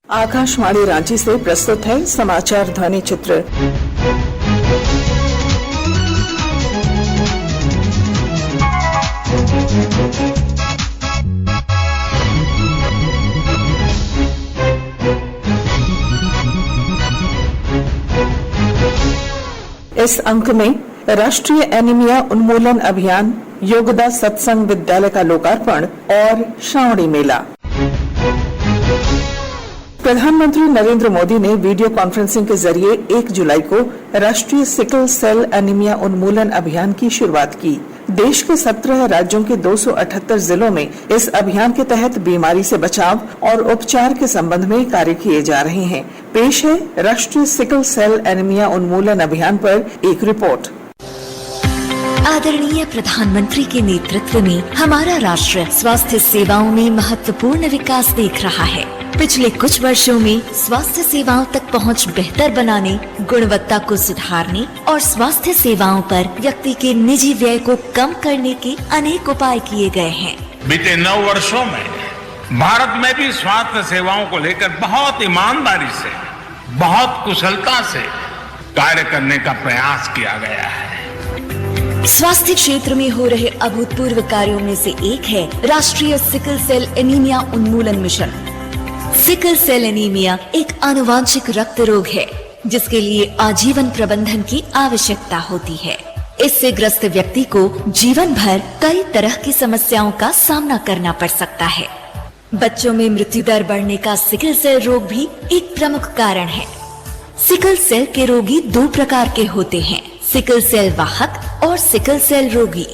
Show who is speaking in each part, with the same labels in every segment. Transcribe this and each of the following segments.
Speaker 1: आकाशवाणी रांची से प्रस्तुत है समाचार ध्वनि चित्र। इस अंक में राष्ट्रीय एनीमिया उन्मूलन अभियान, योगदा सत्संग विद्यालय का लोकार्पण और श्रावणी मेला। प्रधानमंत्री नरेंद्र मोदी ने वीडियो कॉन्फ्रेंसिंग के जरिए 1 जुलाई को राष्ट्रीय सिकल सेल एनीमिया उन्मूलन अभियान की शुरुआत की। देश के 17 राज्यों के 278 जिलों में इस अभियान के तहत बीमारी से बचाव और उपचार के संबंध में कार्य किए जा रहे हैं। पेश है राष्ट्रीय सिकल सेल एनीमिया उन्मूलन अभियान पर एक रिपोर्ट।
Speaker 2: आदरणीय प्रधानमंत्री के नेतृत्व में हमारा राष्ट्र स्वास्थ्य सेवाओं में महत्वपूर्ण विकास देख रहा है। पिछले कुछ वर्षों में स्वास्थ्य सेवाओं तक पहुंच बेहतर बनाने, गुणवत्ता को सुधारने और स्वास्थ्य सेवाओं पर व्यक्ति के निजी व्यय को कम करने के अनेक उपाय किए गए हैं।
Speaker 3: बीते 9 वर्षों में भारत में भी स्वास्थ्य सेवाओं को लेकर बहुत ईमानदारी से, बहुत कुशलता से कार्य करने का प्रयास किया गया है।
Speaker 2: स्वास्थ्य क्षेत्र में हो रहे अभूतपूर्व कार्यों में से एक है राष्ट्रीय सिकल सेल एनीमिया उन्मूलन मिशन। सिकल सेल एनीमिया एक आनुवांशिक रक्त रोग है जिसके लिए आजीवन प्रबंधन की आवश्यकता होती है। इससे ग्रस्त व्यक्ति को जीवन भर कई तरह की समस्याओं का सामना करना पड़ सकता है। बच्चों में मृत्यु दर बढ़ने का सिकल सेल रोग भी एक प्रमुख कारण है। सिकल सेल के रोगी 2 प्रकार के होते हैं, सिकल सेल वाहक और सिकल सेल रोगी।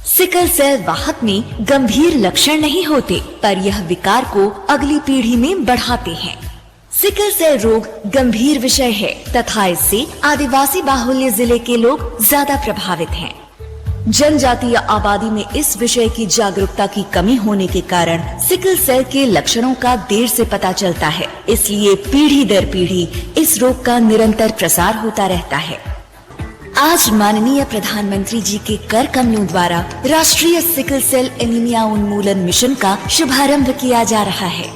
Speaker 2: सिकल सेल वाहक में गंभीर लक्षण नहीं होते, पर यह विकार को अगली पीढ़ी में बढ़ाते हैं। सिकल सेल रोग गंभीर विषय है तथा इससे आदिवासी बाहुल्य जिले के लोग ज्यादा प्रभावित हैं। जनजातीय आबादी में इस विषय की जागरूकता की कमी होने के कारण सिकल सेल के लक्षणों का देर से पता चलता है। इसलिए पीढ़ी दर पीढ़ी इस रोग का निरंतर प्रसार होता रहता है। आज माननीय प्रधानमंत्री जी के कर कमलों द्वारा राष्ट्रीय सिकल सेल एनीमिया उन्मूलन मिशन का शुभारंभ किया जा रहा है।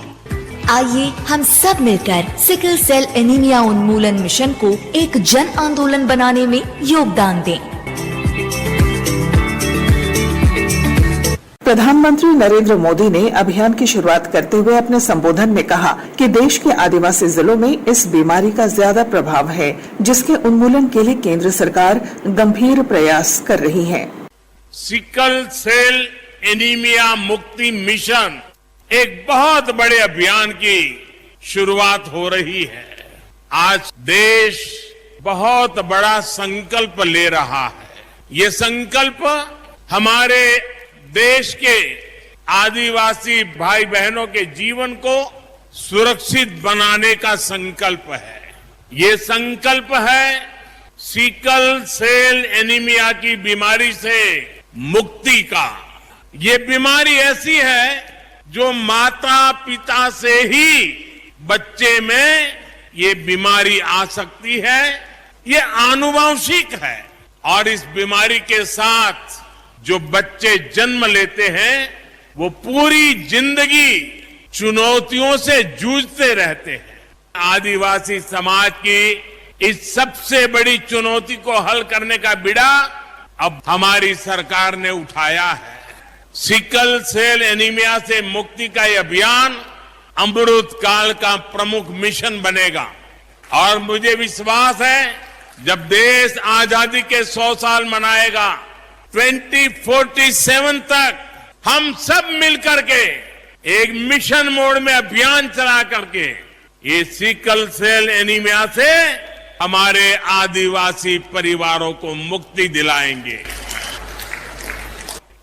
Speaker 2: आइए हम सब मिलकर सिकल सेल एनीमिया उन्मूलन मिशन को एक जन आंदोलन बनाने में योगदान दें।
Speaker 1: प्रधानमंत्री नरेंद्र मोदी ने अभियान की शुरुआत करते हुए अपने संबोधन में कहा कि देश के आदिवासी जिलों में इस बीमारी का ज्यादा प्रभाव है, जिसके उन्मूलन के लिए केंद्र सरकार गंभीर प्रयास कर रही है।
Speaker 3: सिकल सेल एनीमिया मुक्ति मिशन एक बहुत बड़े अभियान की शुरुआत हो रही है। आज देश बहुत बड़ा संकल्प ले रहा है। ये संकल्प हमारे देश के आदिवासी भाई बहनों के जीवन को सुरक्षित बनाने का संकल्प है। ये संकल्प है सिकल सेल एनीमिया की बीमारी से मुक्ति का। ये बीमारी ऐसी है जो माता पिता से ही बच्चे में ये बीमारी आ सकती है। ये आनुवंशिक है और इस बीमारी के साथ जो बच्चे जन्म लेते हैं वो पूरी जिंदगी चुनौतियों से जूझते रहते हैं। आदिवासी समाज की इस सबसे बड़ी चुनौती को हल करने का बीड़ा अब हमारी सरकार ने उठाया है। सिकल सेल एनीमिया से मुक्ति का यह अभियान अमृत काल का प्रमुख मिशन बनेगा और मुझे विश्वास है जब देश आजादी के 100 साल मनाएगा 2047 तक हम सब मिलकर के एक मिशन मोड में अभियान चला करके ये सिकल सेल एनीमिया से हमारे आदिवासी परिवारों को मुक्ति दिलाएंगे।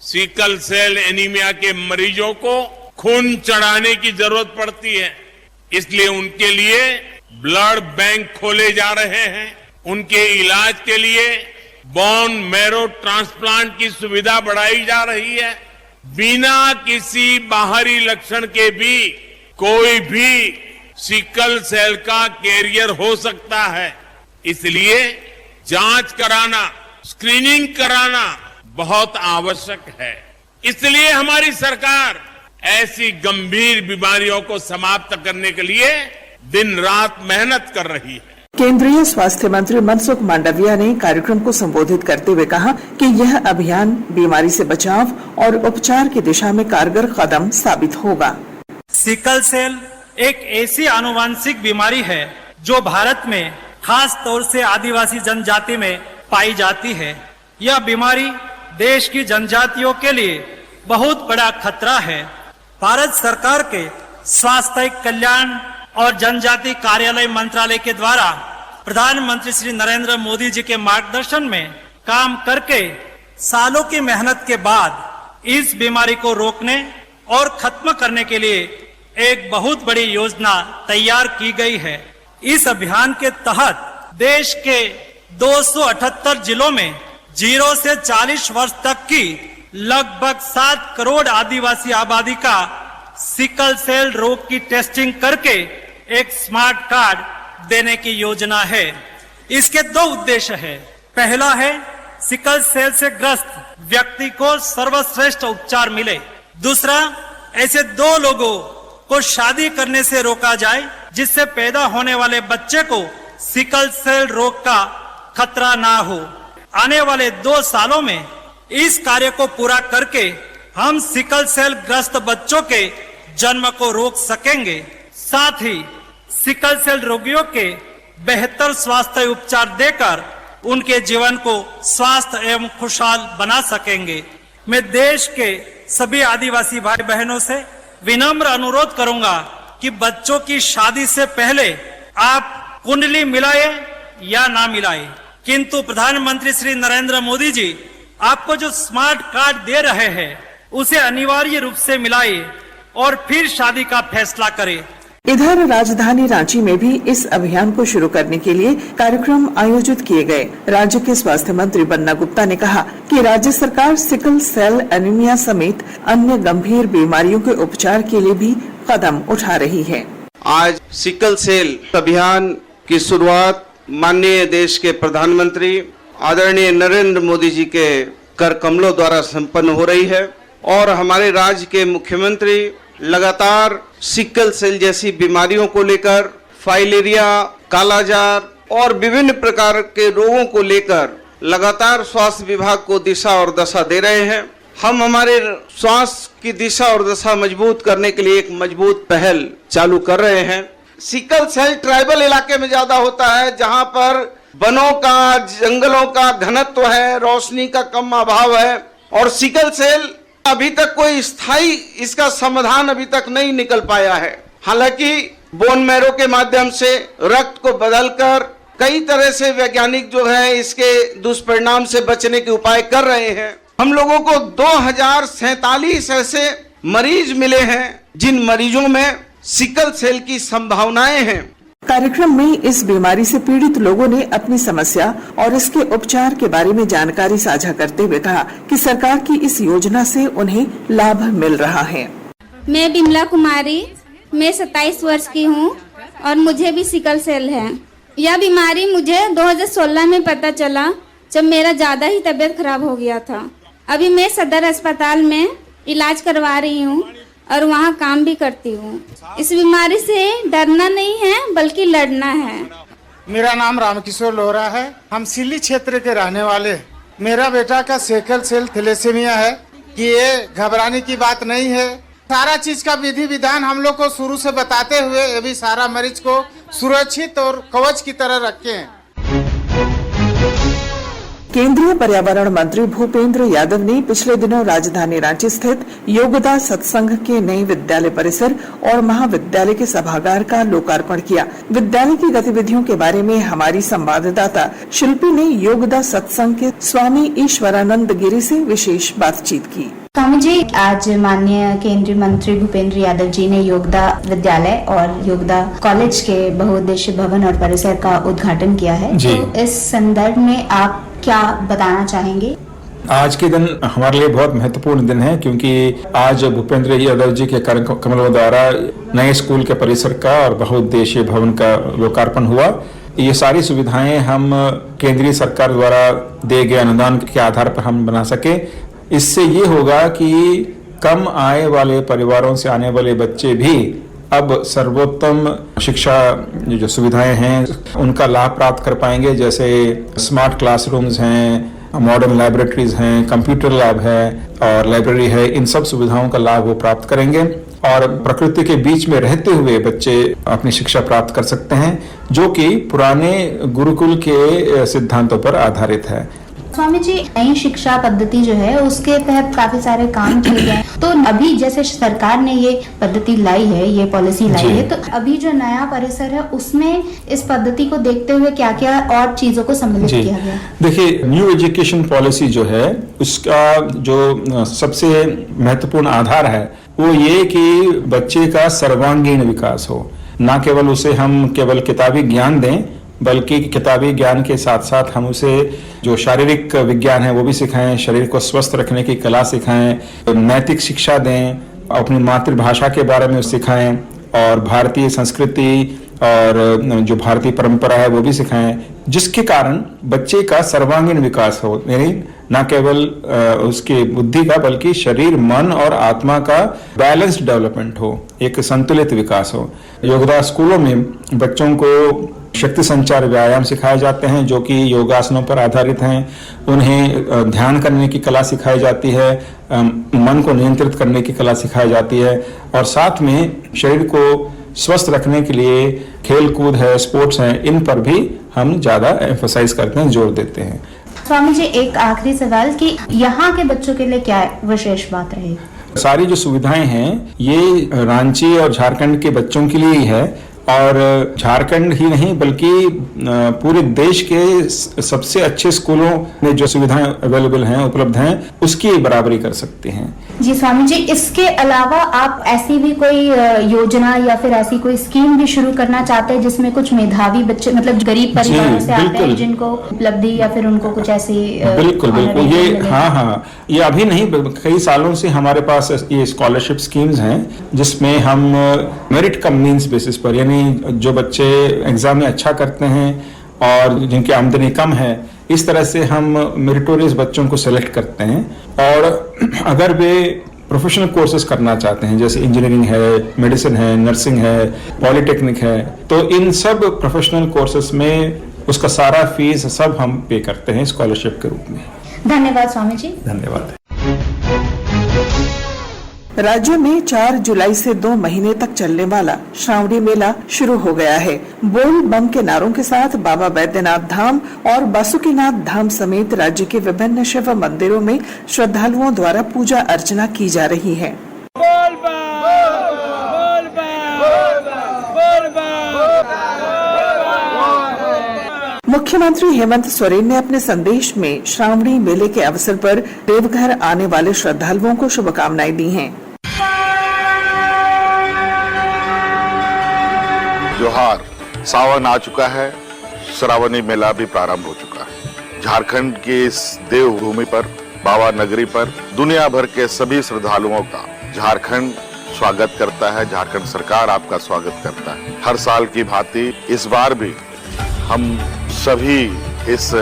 Speaker 3: सिकल सेल एनीमिया के मरीजों को खून चढ़ाने की जरूरत पड़ती है, इसलिए उनके लिए ब्लड बैंक खोले जा रहे हैं। उनके इलाज के लिए बोन मैरो ट्रांसप्लांट की सुविधा बढ़ाई जा रही है। बिना किसी बाहरी लक्षण के भी कोई भी सिकल सेल का कैरियर हो सकता है, इसलिए जांच कराना, स्क्रीनिंग कराना बहुत आवश्यक है। इसलिए हमारी सरकार ऐसी गंभीर बीमारियों को समाप्त करने के लिए दिन रात मेहनत कर रही है।
Speaker 1: केंद्रीय स्वास्थ्य मंत्री मनसुख मांडविया ने कार्यक्रम को संबोधित करते हुए कहा कि यह अभियान बीमारी से बचाव और उपचार की दिशा में कारगर कदम साबित होगा।
Speaker 4: सिकल सेल एक ऐसी आनुवंशिक बीमारी है जो भारत में खास तौर से आदिवासी जनजाति में पाई जाती है। यह बीमारी देश की जनजातियों के लिए बहुत बड़ा खतरा है। भारत सरकार के स्वास्थ्य कल्याण और जनजाति कार्यालय मंत्रालय के द्वारा प्रधानमंत्री श्री नरेंद्र मोदी जी के मार्गदर्शन में काम करके सालों की मेहनत के बाद इस बीमारी को रोकने और खत्म करने के लिए एक बहुत बड़ी योजना तैयार की गई है। इस अभियान के तहत देश के 278 जिलों में 0 से 40 वर्ष तक की लगभग 7 करोड़ आदिवासी आबादी का सिकल सेल रोग की टेस्टिंग करके एक स्मार्ट कार्ड देने की योजना है। इसके 2 उद्देश्य है। पहला है सिकल सेल से ग्रस्त व्यक्ति को सर्वश्रेष्ठ उपचार मिले। दूसरा, ऐसे 2 लोगों को शादी करने से रोका जाए जिससे पैदा होने वाले बच्चे को सिकल सेल रोग का खतरा ना हो। आने वाले 2 सालों में इस कार्य को पूरा करके हम सिकल सेल ग्रस्त बच्चों के जन्म को रोक सकेंगे। साथ ही सिकल सेल रोगियों के बेहतर स्वास्थ्य उपचार देकर उनके जीवन को स्वास्थ्य एवं खुशहाल बना सकेंगे। मैं देश के सभी आदिवासी भाई बहनों से विनम्र अनुरोध करूंगा कि बच्चों की शादी से पहले आप कुंडली मिलाए या ना मिलाए, किंतु प्रधानमंत्री श्री नरेंद्र मोदी जी आपको जो स्मार्ट कार्ड दे रहे हैं उसे अनिवार्य रूप से मिलाए और फिर शादी का फैसला करें।
Speaker 1: इधर राजधानी रांची में भी इस अभियान को शुरू करने के लिए कार्यक्रम आयोजित किए गए। राज्य के स्वास्थ्य मंत्री बन्ना गुप्ता ने कहा कि राज्य सरकार सिकल सेल एनीमिया समेत अन्य गंभीर बीमारियों के उपचार के लिए भी कदम उठा रही है।
Speaker 5: आज सिकल सेल अभियान की शुरुआत माननीय देश के प्रधानमंत्री आदरणीय नरेंद्र मोदी जी के कर कमलों द्वारा संपन्न हो रही है और हमारे राज्य के मुख्यमंत्री लगातार सिकल सेल जैसी बीमारियों को लेकर, फाइलेरिया, कालाजार और विभिन्न प्रकार के रोगों को लेकर लगातार स्वास्थ्य विभाग को दिशा और दशा दे रहे हैं। हम हमारे स्वास्थ्य की दिशा और दशा मजबूत करने के लिए एक मजबूत पहल चालू कर रहे हैं। सिकल सेल ट्राइबल इलाके में ज्यादा होता है, जहां पर वनों का, जंगलों का घनत्व है, रोशनी का कम अभाव है और सिकल सेल अभी तक कोई स्थायी इसका समाधान अभी तक नहीं निकल पाया है। हालांकि बोन मैरो के माध्यम से रक्त को बदलकर कई तरह से वैज्ञानिक जो है इसके दुष्परिणाम से बचने के उपाय कर रहे हैं। हम लोगों को 2047 ऐसे मरीज मिले हैं जिन मरीजों में सिकल सेल की संभावनाएं हैं।
Speaker 1: कार्यक्रम में इस बीमारी से पीड़ित लोगों ने अपनी समस्या और इसके उपचार के बारे में जानकारी साझा करते हुए कहा कि सरकार की इस योजना से उन्हें लाभ मिल रहा है।
Speaker 6: मैं बिमला कुमारी, मैं 27 वर्ष की हूँ और मुझे भी सिकल सेल है। यह बीमारी मुझे 2016 में पता चला जब मेरा ज्यादा ही तबीयत खराब हो गया था। अभी मैं सदर अस्पताल में इलाज करवा रही हूँ और वहाँ काम भी करती हूँ। इस बीमारी से डरना नहीं है बल्कि लड़ना है।
Speaker 7: मेरा नाम रामकिशोर लोहरा है। हम सिल्ली क्षेत्र के रहने वाले। मेरा बेटा का सिकल सेल थैलेसीमिया है कि ये घबराने की बात नहीं है। सारा चीज का विधि विधान हम लोग को शुरू से बताते हुए ये भी सारा मरीज को सुरक्षित और कवच की तरह रखे हैं।
Speaker 1: केंद्रीय पर्यावरण मंत्री भूपेंद्र यादव ने पिछले दिनों राजधानी रांची स्थित योगदा सत्संग के नए विद्यालय परिसर और महाविद्यालय के सभागार का लोकार्पण किया। विद्यालय की गतिविधियों के बारे में हमारी संवाददाता शिल्पी ने योगदा सत्संग के स्वामी ईश्वरानंद गिरी से विशेष बातचीत की।
Speaker 8: स्वामी जी, आज माननीय केंद्रीय मंत्री भूपेंद्र यादव जी ने योगदा विद्यालय और योगदा कॉलेज के बहुउद्देशीय भवन और परिसर का उद्घाटन किया है। तो इस संदर्भ में आप क्या बताना चाहेंगे?
Speaker 9: आज के दिन हमारे लिए बहुत महत्वपूर्ण दिन है क्योंकि आज भूपेंद्र यादव जी के कर कमलों द्वारा नए स्कूल के परिसर का और बहुउद्देशीय भवन का लोकार्पण हुआ। ये सारी सुविधाएं हम केंद्रीय सरकार द्वारा दिए गए अनुदान के आधार पर हम बना सके। इससे ये होगा कि कम आय वाले परिवारों से आने वाले बच्चे भी अब सर्वोत्तम शिक्षा जो सुविधाएं हैं उनका लाभ प्राप्त कर पाएंगे, जैसे स्मार्ट क्लासरूम्स हैं, मॉडर्न लैबोरेटरीज हैं, कंप्यूटर लैब है और लाइब्रेरी है। इन सब सुविधाओं का लाभ वो प्राप्त करेंगे और प्रकृति के बीच में रहते हुए बच्चे अपनी शिक्षा प्राप्त कर सकते हैं, जो कि पुराने गुरुकुल के सिद्धांतों पर आधारित है।
Speaker 8: स्वामी जी, नई शिक्षा पद्धति जो है उसके तहत काफी सारे काम किए गए हैं। तो अभी जैसे सरकार ने ये पद्धति लाई है, ये पॉलिसी लाई है, तो अभी जो नया परिसर है उसमें इस पद्धति को देखते हुए क्या क्या और चीजों को सम्मिलित किया गया?
Speaker 9: देखिए, न्यू एजुकेशन पॉलिसी जो है उसका जो सबसे महत्वपूर्ण आधार है वो ये कि बच्चे का सर्वांगीण विकास हो। ना केवल उसे हम केवल किताबी ज्ञान दें, बल्कि किताबी ज्ञान के साथ साथ हम उसे जो शारीरिक विज्ञान है वो भी सिखाएं, शरीर को स्वस्थ रखने की कला सिखाएं, नैतिक शिक्षा दें, अपनी मातृभाषा के बारे में सिखाएं और भारतीय संस्कृति और जो भारतीय परंपरा है वो भी सिखाएं, जिसके कारण बच्चे का सर्वांगीण विकास हो, यानी न केवल उसकी बुद्धि का बल्कि शरीर, मन और आत्मा का बैलेंस्ड डेवलपमेंट हो, एक संतुलित विकास हो। योगदा स्कूलों में बच्चों को शक्ति संचार व्यायाम सिखाए जाते हैं जो कि योगासनों पर आधारित हैं। उन्हें ध्यान करने की कला सिखाई जाती है, मन को नियंत्रित करने की कला सिखाई जाती है और साथ में शरीर को स्वस्थ रखने के लिए खेल कूद है, स्पोर्ट्स हैं, इन पर भी हम ज्यादा एम्फसाइज करते हैं, जोर देते हैं।
Speaker 8: स्वामी जी, एक आखिरी सवाल कि यहाँ के बच्चों के लिए क्या विशेष बात रहेगी?
Speaker 9: सारी जो सुविधाएं हैं ये रांची और झारखंड के बच्चों के लिए ही है और झारखंड ही नहीं बल्कि पूरे देश के सबसे अच्छे स्कूलों में जो सुविधाएं अवेलेबल हैं, उपलब्ध हैं, उसकी बराबरी कर सकते हैं।
Speaker 8: जी स्वामी जी, इसके अलावा आप ऐसी भी कोई योजना या फिर ऐसी कोई स्कीम भी शुरू करना चाहते हैं जिसमें कुछ मेधावी बच्चे, मतलब गरीब परिवारों से आते हैं जिनको उपलब्धि या फिर उनको कुछ ऐसी
Speaker 9: बिल्कुल ये हाँ ये अभी नहीं, कई सालों से हमारे पास ये स्कॉलरशिप स्कीम्स हैं जिसमें हम मेरिट कम मीन्स बेसिस पर, यानी जो बच्चे एग्जाम में अच्छा करते हैं और जिनकी आमदनी कम है, इस तरह से हम मेरिटोरियस बच्चों को सेलेक्ट करते हैं और अगर वे प्रोफेशनल कोर्सेज करना चाहते हैं जैसे इंजीनियरिंग है, मेडिसिन है, नर्सिंग है, पॉलिटेक्निक है, तो इन सब प्रोफेशनल कोर्सेज में उसका सारा फीस सब हम पे करते हैं स्कॉलरशिप के रूप में।
Speaker 8: धन्यवाद स्वामी जी।
Speaker 9: धन्यवाद।
Speaker 1: राज्य में 4 जुलाई से 2 महीने तक चलने वाला श्रावणी मेला शुरू हो गया है। बोल बम के नारों के साथ बाबा बैद्यनाथ धाम और बासुकीनाथ धाम समेत राज्य के विभिन्न शिव मंदिरों में श्रद्धालुओं द्वारा पूजा अर्चना की जा रही है। मुख्यमंत्री हेमंत सोरेन ने अपने संदेश में श्रावणी मेले के अवसर पर देवघर आने वाले श्रद्धालुओं को शुभकामनाएं दी हैं।
Speaker 10: जोहार, सावन आ चुका है, श्रावणी मेला भी प्रारंभ हो चुका है। झारखंड की इस देवभूमि पर, बाबा नगरी पर दुनिया भर के सभी श्रद्धालुओं का झारखंड स्वागत करता है, झारखंड सरकार आपका स्वागत करता है। हर साल की भांति इस बार भी हम सभी इस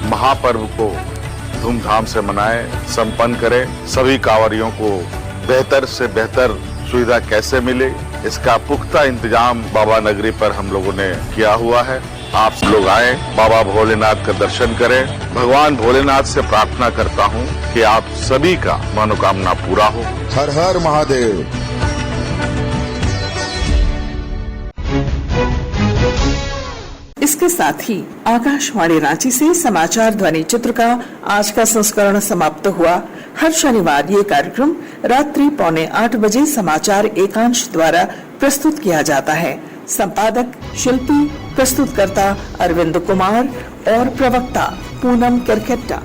Speaker 10: महापर्व को धूमधाम से मनाएं, संपन्न करें। सभी कांवरियों को बेहतर से बेहतर सुविधा कैसे मिले, इसका पुख्ता इंतजाम बाबा नगरी पर हम लोगों ने किया हुआ है। आप लोग आए, बाबा भोलेनाथ का दर्शन करें। भगवान भोलेनाथ से प्रार्थना करता हूं कि आप सभी का मनोकामना पूरा हो।
Speaker 11: हर हर महादेव।
Speaker 1: इसके साथ ही आकाशवाणी रांची से समाचार ध्वनि चित्र का आज का संस्करण समाप्त हुआ। हर शनिवार ये कार्यक्रम रात्रि 7:45 बजे समाचार एकांश द्वारा प्रस्तुत किया जाता है। संपादक शिल्पी, प्रस्तुतकर्ता अरविंद कुमार और प्रवक्ता पूनम करकेट्टा।